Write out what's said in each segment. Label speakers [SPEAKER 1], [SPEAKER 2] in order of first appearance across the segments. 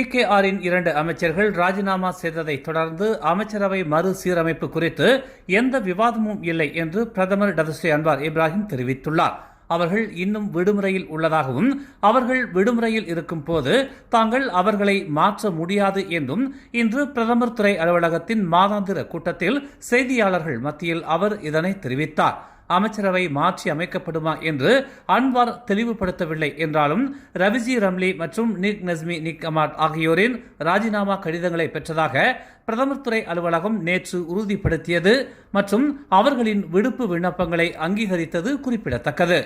[SPEAKER 1] PKRின் 2 அமைச்சர்கள் ராஜினாமா செய்ததை தொடர்ந்து அமைச்சரவை மறுசீரமைப்பு குறித்து எந்த விவாதமும் இல்லை என்று பிரதமர் டதஸ்ரீ அன்வார் இப்ராஹிம் தெரிவித்துள்ளார். அவர்கள் இன்னும் விடுமுறையில் உள்ளதாகவும் அவர்கள் விடுமுறையில் இருக்கும் போது தாங்கள் அவர்களை மாற்ற முடியாது என்றும் இன்று பிரதமர் துறை அலுவலகத்தின் மாதாந்திர கூட்டத்தில் செய்தியாளர்கள் மத்தியில் அவர் இதனை தெரிவித்தார். அமைச்சரவை மாற்றி அமைக்கப்படுமா என்று அன்வார் தெளிவுபடுத்தவில்லை என்றாலும் ரவிஜி ரம்லி மற்றும் நிக் நஸ்மி நிக் அமாட் ஆகியோரின் ராஜினாமா கடிதங்களை பெற்றதாக பிரதமர் துறை அலுவலகம் நேற்று உறுதிப்படுத்தியது மற்றும் அவர்களின் விடுப்பு விண்ணப்பங்களை அங்கீகரித்தது குறிப்பிடத்தக்கது.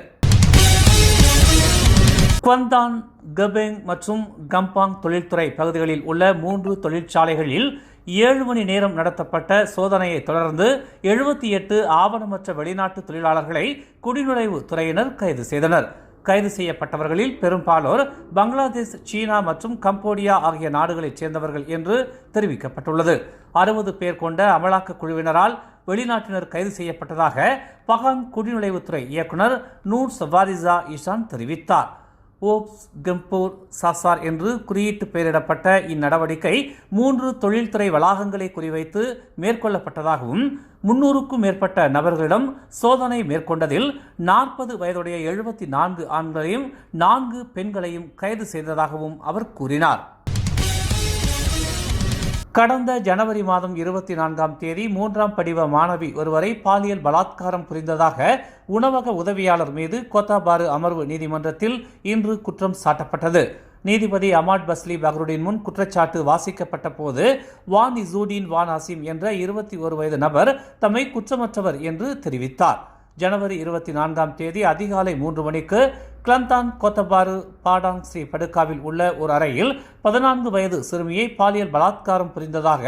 [SPEAKER 1] குவந்தான், கபெங் மற்றும் கம்பாங் தொழில்துறை பகுதிகளில் உள்ள 3 தொழிற்சாலைகளில் 7 மணி நேரம் நடத்தப்பட்ட சோதனையை தொடர்ந்து 78 ஆவணமற்ற வெளிநாட்டு தொழிலாளர்களை குடிநுழைவு துறையினர் கைது செய்தனர். கைது செய்யப்பட்டவர்களில் பெரும்பாலோர் பங்களாதேஷ், சீனா மற்றும் கம்போடியா ஆகிய நாடுகளைச் சேர்ந்தவர்கள் என்று தெரிவிக்கப்பட்டுள்ளது. 60 பேர் கொண்ட அமலாக்க குழுவினரால் வெளிநாட்டினர் கைது செய்யப்பட்டதாக பகாங் குடிநுழைவுத்துறை இயக்குனர் நூர் சவாரிசா இஷான் தெரிவித்தார். ஓப்ஸ் கம்பூர் சாசார் என்று குறியீட்டு பெயரிடப்பட்ட இந்நடவடிக்கை 3 தொழில்துறை வளாகங்களை குறிவைத்து மேற்கொள்ளப்பட்டதாகவும் 300க்கும் மேற்பட்ட நபர்களிடம் சோதனை மேற்கொண்டதில் 40 வயதுடைய 74 ஆண்களையும் 4 பெண்களையும் கைது செய்ததாகவும் அவர் கூறினார். கடந்த ஜனவரி மாதம் 24ஆம் தேதி 3ஆம் படிவ மாணவி ஒருவரை பாலியல் பலாத்காரம் புரிந்ததாக உணவக உதவியாளர் மீது கோத்தாபாரு அமர்வு நீதிமன்றத்தில் இன்று குற்றம் சாட்டப்பட்டது. நீதிபதி அமாட் பஸ்லி பஹ்ருடின் முன் குற்றச்சாட்டு வாசிக்கப்பட்ட போது வான் இசூடின் வான் அசீம் என்ற 21 வயது நபர் தம்மை குற்றமற்றவர் என்று தெரிவித்தார். ஜனவரி 24ஆம் தேதி அதிகாலை 3 மணிக்கு கிளந்தான் கோத்தபாரு பாடாங் ஸ்ரீ படுகாவில் உள்ள ஒரு அறையில் 14 வயது சிறுமியை பாலியல் பலாத்காரம் புரிந்ததாக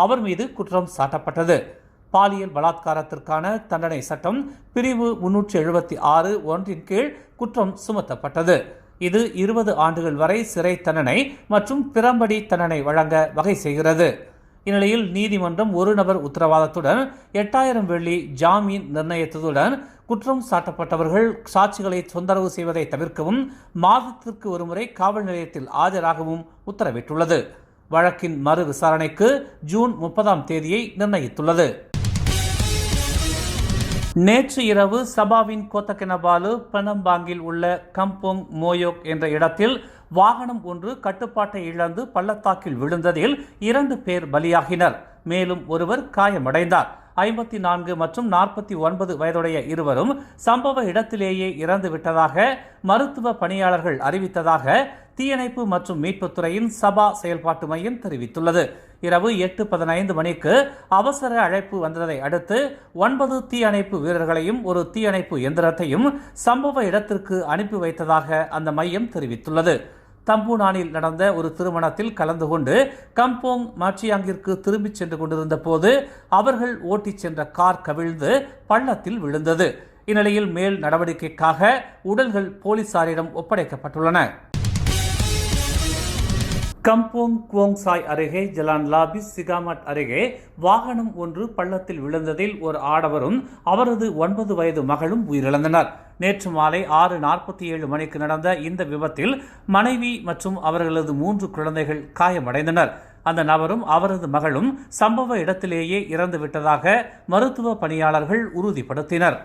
[SPEAKER 1] அவர் மீது குற்றம் சாட்டப்பட்டது. பாலியல் பலாத்காரத்திற்கான தண்டனை சட்டம் பிரிவு 376 ஒன்றின் கீழ் குற்றம் சுமத்தப்பட்டது. இது 20 ஆண்டுகள் வரை சிறை தண்டனை மற்றும் பிறம்படி தண்டனை வழங்க வகை செய்கிறது. இந்நிலையில் நீதிமன்றம் ஒரு நபர் உத்தரவாதத்துடன் 8000 வெள்ளி ஜாமீன் நிர்ணயித்ததுடன் குற்றம் சாட்டப்பட்டவர்கள் சாட்சிகளை தொந்தரவு செய்வதை தவிர்க்கவும் மாதத்திற்கு ஒருமுறை காவல் நிலையத்தில் ஆஜராகவும் உத்தரவிட்டுள்ளது. வழக்கின் மறு விசாரணைக்கு ஜூன் 30ஆம் தேதியை நிர்ணயித்துள்ளது. நேற்று இரவு சபாவின் கோத்தகினபாலு பெனம்பாங்கில் உள்ள கம்போங் மோயோக் என்ற இடத்தில் வாகனம் ஒன்று கட்டுப்பாட்டை இழந்து பள்ளத்தாக்கில் விழுந்ததில் 2 பேர் பலியாகினர். மேலும் ஒருவர் காயமடைந்தார். 54 மற்றும் 49 வயதுடைய இருவரும் சம்பவ இடத்திலேயே இறந்து விட்டதாக மருத்துவ பணியாளர்கள் அறிவித்ததாக தீயணைப்பு மற்றும் மீட்புத்துறையின் சபா செயல்பாட்டு மையம் தெரிவித்துள்ளது. இரவு 8:15 மணிக்கு அவசர அழைப்பு வந்ததை அடுத்து 9 தீயணைப்பு வீரர்களையும் ஒரு தீயணைப்பு எந்திரத்தையும் சம்பவ இடத்திற்கு அனுப்பி வைத்ததாக அந்த மையம் தெரிவித்துள்ளது. தம்பூனானில் நடந்த ஒரு திருமணத்தில் கலந்து கொண்டு கம்போங் மாச்சியாங்கிற்கு திரும்பிச் சென்று கொண்டிருந்த போது அவர்கள் ஓட்டிச் சென்ற கார் கவிழ்ந்து பள்ளத்தில் விழுந்தது. இந்நிலையில் மேல் நடவடிக்கைக்காக உடல்கள் போலீசாரிடம் ஒப்படைக்கப்பட்டுள்ளன. கம்போங் குவோங்சாய் அருகே ஜலான் லாபிஸ் சிகாமட் அருகே வாகனம் ஒன்று பள்ளத்தில் விழுந்ததில் ஒரு ஆடவரும் அவரது 9 வயது மகளும் உயிரிழந்தனர். நேற்று மாலை 6:47 மணிக்கு நடந்த இந்த விபத்தில் மனைவி மற்றும் அவர்களது 3 குழந்தைகள் காயமடைந்தனர். அந்த நபரும் அவரது மகளும் சம்பவ இடத்திலேயே இறந்து விட்டதாக மருத்துவ பணியாளர்கள் உறுதிப்படுத்தினர்.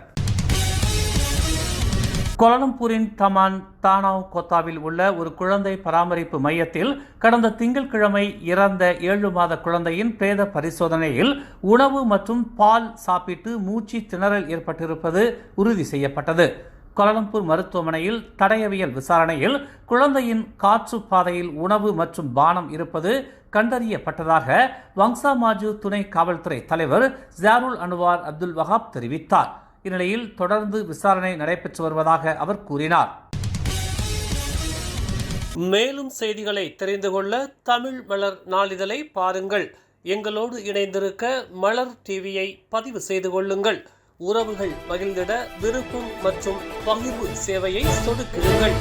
[SPEAKER 1] கோலாலம்பூரின் தமான் தானாவ் கோத்தாவில் உள்ள ஒரு குழந்தை பராமரிப்பு மையத்தில் கடந்த திங்கட்கிழமை இறந்த 7 மாத குழந்தையின் பிரேத பரிசோதனையில் உணவு மற்றும் பால் சாப்பிட்டு மூச்சு திணறல் ஏற்பட்டிருப்பது உறுதி செய்யப்பட்டது. கோலாலம்பூர் மருத்துவமனையில் தடயவியல் விசாரணையில் குழந்தையின் காற்று பாதையில் உணவு மற்றும் பானம் இருப்பது கண்டறியப்பட்டதாக வங்சா மாஜு துணை காவல்துறை தலைவர் ஜாருல் அன்வார் அப்துல் வஹாப் தெரிவித்தார். இந்நிலையில் தொடர்ந்து விசாரணை நடைபெற்று வருவதாக அவர் கூறினார். மேலும் செய்திகளை தெரிந்து கொள்ள தமிழ் மலர் நாளிதழை பாருங்கள். எங்களோடு இணைந்திருக்க மலர் டிவியை பதிவு செய்து கொள்ளுங்கள். உறவுகள் மகிழ்ந்திட விருப்பம் மற்றும் பகிர்வு சேவையை சொடுக்கிடுங்கள்.